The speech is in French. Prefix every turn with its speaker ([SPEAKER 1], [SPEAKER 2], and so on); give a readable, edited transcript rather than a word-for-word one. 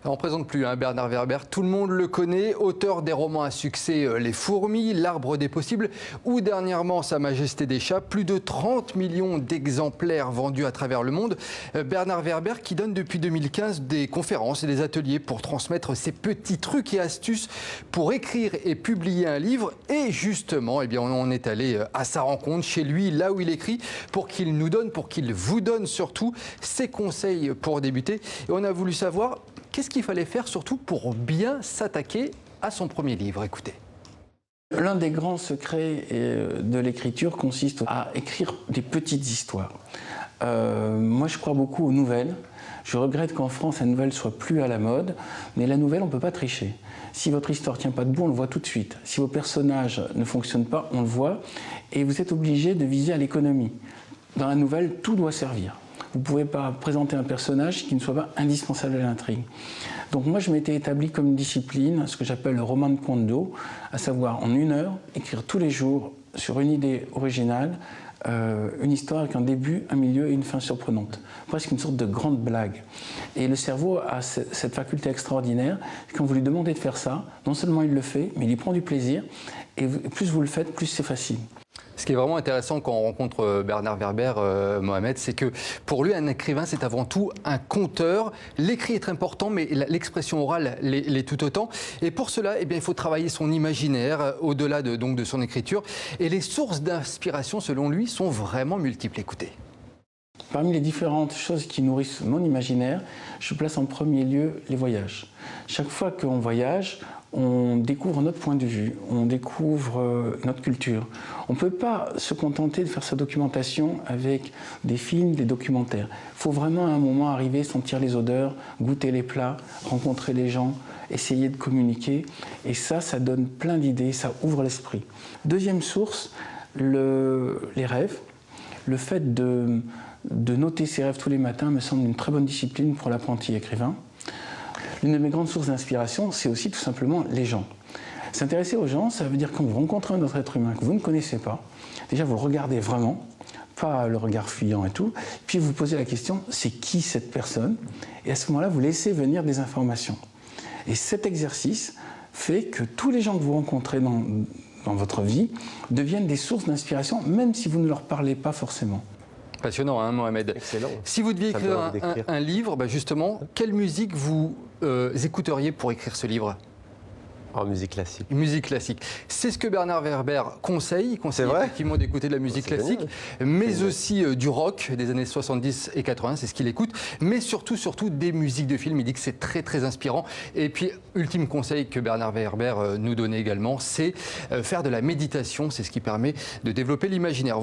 [SPEAKER 1] On ne présente plus Bernard Werber, tout le monde le connaît, auteur des romans à succès Les Fourmis, L'Arbre des Possibles ou dernièrement Sa Majesté des Chats, plus de 30 millions d'exemplaires vendus à travers le monde. Bernard Werber qui donne depuis 2015 des conférences et des ateliers pour transmettre ses petits trucs et astuces pour écrire et publier un livre. Et justement, on est allé à sa rencontre, chez lui, là où il écrit, pour qu'il nous donne, pour qu'il vous donne surtout ses conseils pour débuter. Et on a voulu savoir qu'est-ce qu'il fallait faire surtout pour bien s'attaquer à son premier livre. Écoutez.
[SPEAKER 2] L'un des grands secrets de l'écriture consiste à écrire des petites histoires. Moi, je crois beaucoup aux nouvelles. Je regrette qu'en France, la nouvelle soit plus à la mode, mais la nouvelle, on ne peut pas tricher. Si votre histoire ne tient pas debout, on le voit tout de suite. Si vos personnages ne fonctionnent pas, on le voit. Et vous êtes obligé de viser à l'économie. Dans la nouvelle, tout doit servir. Vous ne pouvez pas présenter un personnage qui ne soit pas indispensable à l'intrigue. Donc moi, je m'étais établi comme une discipline, ce que j'appelle le roman de Kondo, à savoir en 1 heure, écrire tous les jours sur une idée originale, une histoire avec un début, un milieu et une fin surprenante. Presque une sorte de grande blague. Et le cerveau a cette faculté extraordinaire. Quand vous lui demandez de faire ça, non seulement il le fait, mais il y prend du plaisir. Et plus vous le faites, plus c'est facile.
[SPEAKER 1] Ce qui est vraiment intéressant quand on rencontre Bernard Werber, Mohamed, c'est que pour lui, un écrivain, c'est avant tout un conteur. L'écrit est très important, mais l'expression orale l'est tout autant. Et pour cela, il faut travailler son imaginaire au-delà de son écriture. Et les sources d'inspiration, selon lui, sont vraiment multiples. Écoutez.
[SPEAKER 2] Parmi les différentes choses qui nourrissent mon imaginaire, je place en premier lieu les voyages. Chaque fois qu'on voyage, on découvre notre point de vue, on découvre notre culture. On ne peut pas se contenter de faire sa documentation avec des films, des documentaires. Il faut vraiment à un moment arriver, sentir les odeurs, goûter les plats, rencontrer les gens, essayer de communiquer. Et ça donne plein d'idées, ça ouvre l'esprit. Deuxième source, les rêves. Le fait de noter ses rêves tous les matins me semble une très bonne discipline pour l'apprenti écrivain. L'une de mes grandes sources d'inspiration, c'est aussi tout simplement les gens. S'intéresser aux gens, ça veut dire quand vous rencontrez un autre être humain que vous ne connaissez pas, déjà vous le regardez vraiment, pas le regard fuyant et tout, puis vous posez la question, c'est qui cette personne? Et à ce moment-là, vous laissez venir des informations. Et cet exercice fait que tous les gens que vous rencontrez dans votre vie deviennent des sources d'inspiration, même si vous ne leur parlez pas forcément.
[SPEAKER 1] Passionnant, hein, Mohamed.
[SPEAKER 3] Excellent.
[SPEAKER 1] Si vous deviez écrire un livre, justement, quelle musique vous écouteriez pour écrire ce livre?
[SPEAKER 3] En musique classique.
[SPEAKER 1] Musique classique. C'est ce que Bernard Werber conseille. Il conseille effectivement d'écouter de la musique classique, mais aussi du rock des années 70 et 80, c'est ce qu'il écoute, mais surtout des musiques de films. Il dit que c'est très très inspirant. Et puis, ultime conseil que Bernard Werber nous donnait également, c'est faire de la méditation. C'est ce qui permet de développer l'imaginaire.